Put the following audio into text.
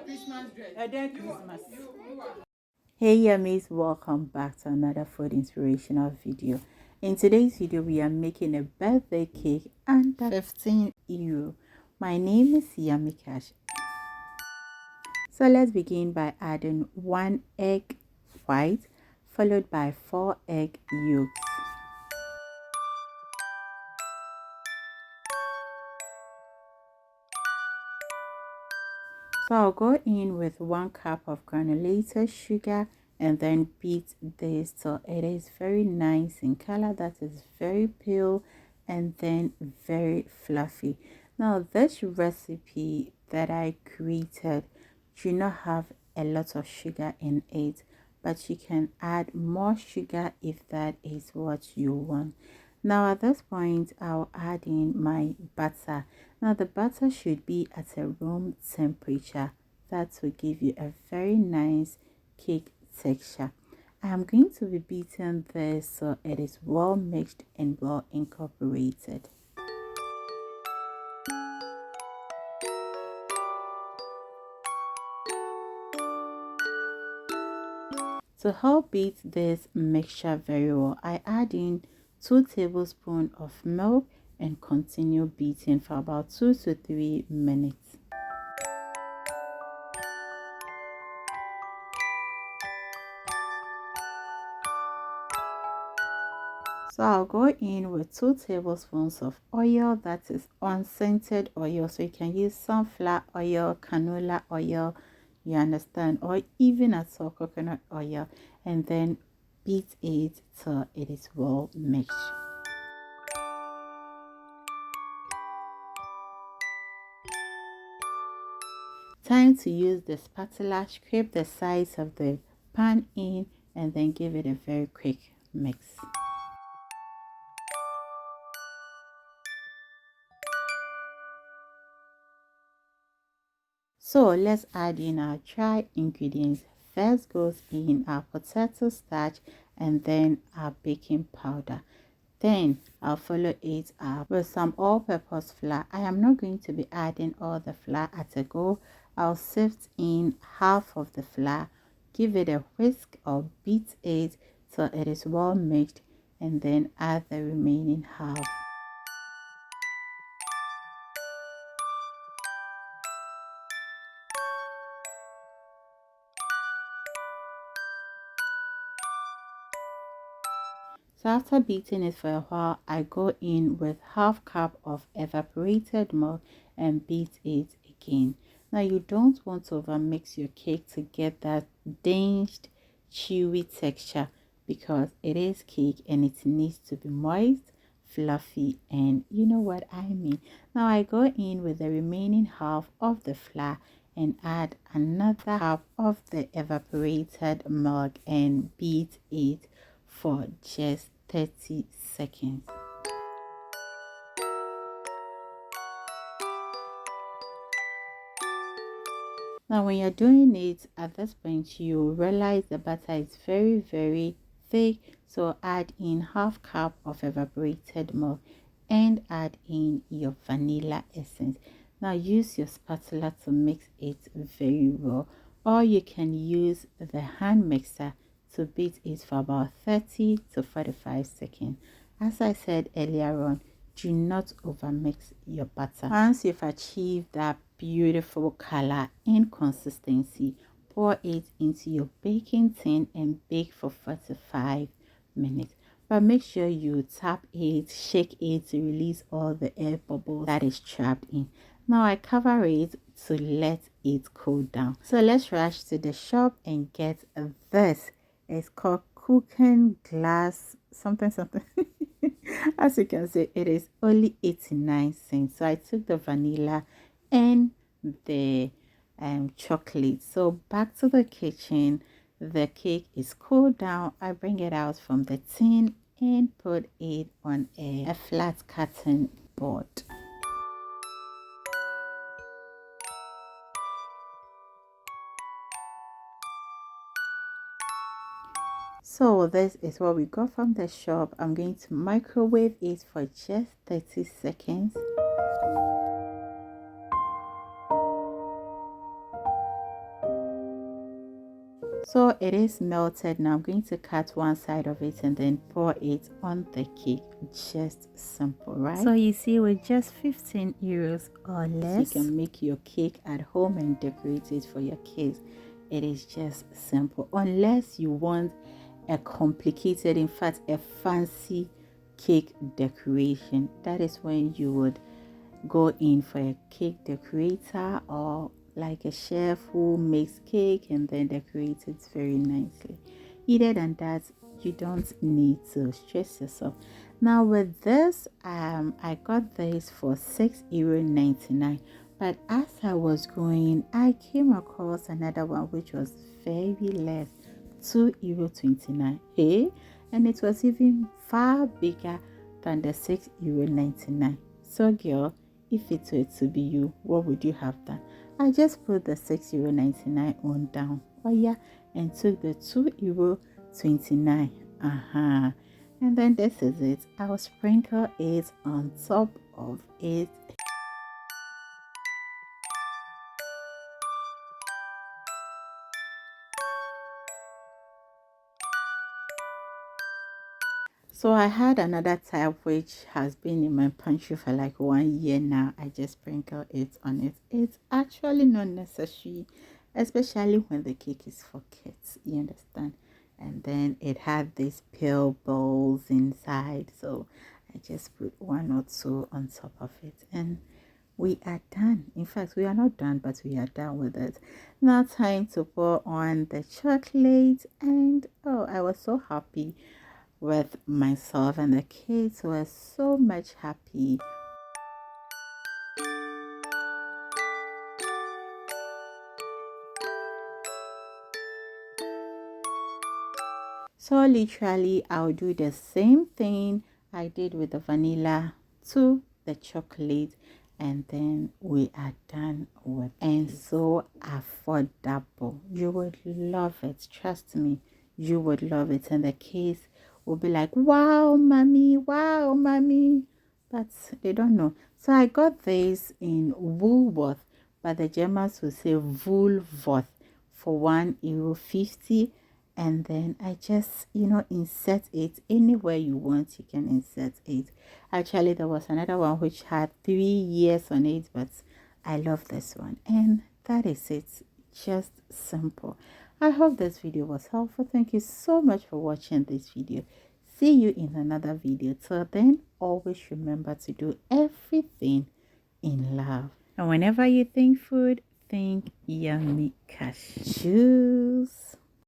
Christmas. Hey yummies, welcome back to another food inspirational video. In today's video we are making a birthday cake under 15 euro. My name is Yummy Cash. So let's begin by adding 1 egg white followed by 4 egg yolks. So I'll go in with 1 cup of granulated sugar and then beat this till it is very nice in color, that is very pale and then very fluffy. Now this recipe that I created do not have a lot of sugar in it, but you can add more sugar if that is what you want. Now at this point I'll add in my butter. Now the butter should be at a room temperature. That will give you a very nice cake texture. I am going to be beating this so it is well mixed and well incorporated. To help beat this mixture very well, I add in 2 tablespoons of milk and continue beating for about 2 to 3 minutes. So I'll go in with 2 tablespoons of oil, that is unscented oil. So you can use sunflower oil, canola oil, you understand, or even at all coconut oil, and then beat it till it is well mixed. Time to use the spatula, scrape the sides of the pan in and then give it a very quick mix. So let's add in our dry ingredients. First goes in our potato starch and then our baking powder. Then I'll follow it up with some all-purpose flour. I am not going to be adding all the flour at a go. I'll sift in half of the flour, give it a whisk or beat it till it is well mixed, and then add the remaining half. So after beating it for a while, I go in with half cup of evaporated milk and beat it again. Now you don't want to overmix your cake to get that dense, chewy texture because it is cake and it needs to be moist, fluffy, and you know what I mean. Now I go in with the remaining half of the flour and add another half of the evaporated milk and beat it for just 30 seconds. Now when you're doing it, at this point you realize the butter is very thick, so add in half cup of evaporated milk and add in your vanilla essence. Now use your spatula to mix it very well, or you can use the hand mixer to beat it for about 30 to 45 seconds. As I said earlier on, do not overmix your butter. Once you've achieved that beautiful color and consistency, pour it into your baking tin and bake for 45 minutes. But make sure you tap it, shake it to release all the air bubbles that is trapped in. Now I cover it to let it cool down. So let's rush to the shop and get this. It's called kuchenglas something as you can see, it is only 89 cents. So I took the vanilla and the chocolate. So back to the kitchen. The cake is cooled down. I bring it out from the tin and put it on a flat cotton board. So this is what we got from the shop. I'm going to microwave it for just 30 seconds. So it is melted. Now I'm going to cut one side of it and then pour it on the cake. Just simple, right? So you see, with just 15 euros or less, you can make your cake at home and decorate it for your kids. It is just simple, unless you want a complicated, in fact a fancy cake decoration. That is when you would go in for a cake decorator, or like a chef who makes cake and then decorates it very nicely. Other than that, you don't need to stress yourself. Now with this, I got this for €6.99, but as I was going, I came across another one which was very less, €2.29. Hey, and it was even far bigger than the €6.99. So girl, if it were to be you, what would you have done? I just put the €6.99 on down, oh yeah, and took the €2.29. And then this is it. I'll sprinkle it on top of it. So I had another type which has been in my pantry for like 1 year now. I just sprinkle it on it. It's actually not necessary, especially when the cake is for kids, you understand? And then it had these pale balls inside, so I just put one or two on top of it, and we are done. In fact, we are not done, but we are done with it. Now time to pour on the chocolate, and oh, I was so happy with myself, and the kids were so much happy. So literally I'll do the same thing I did with the vanilla to the chocolate, and then we are done with it. And so affordable. You would love it, trust me, you would love it, and the kids will be like, wow mommy, wow mommy, but they don't know. So I got this in Woolworth, but the Germans will say Woolworth, for €1.50. And then I just, insert it anywhere you want. You can insert it. Actually, there was another one which had 3 years on it, but I love this one. And that is it. Just simple. I hope this video was helpful. Thank you so much for watching this video. See you in another video. Till then, always remember to do everything in love. And whenever you think food, think yummy cashews.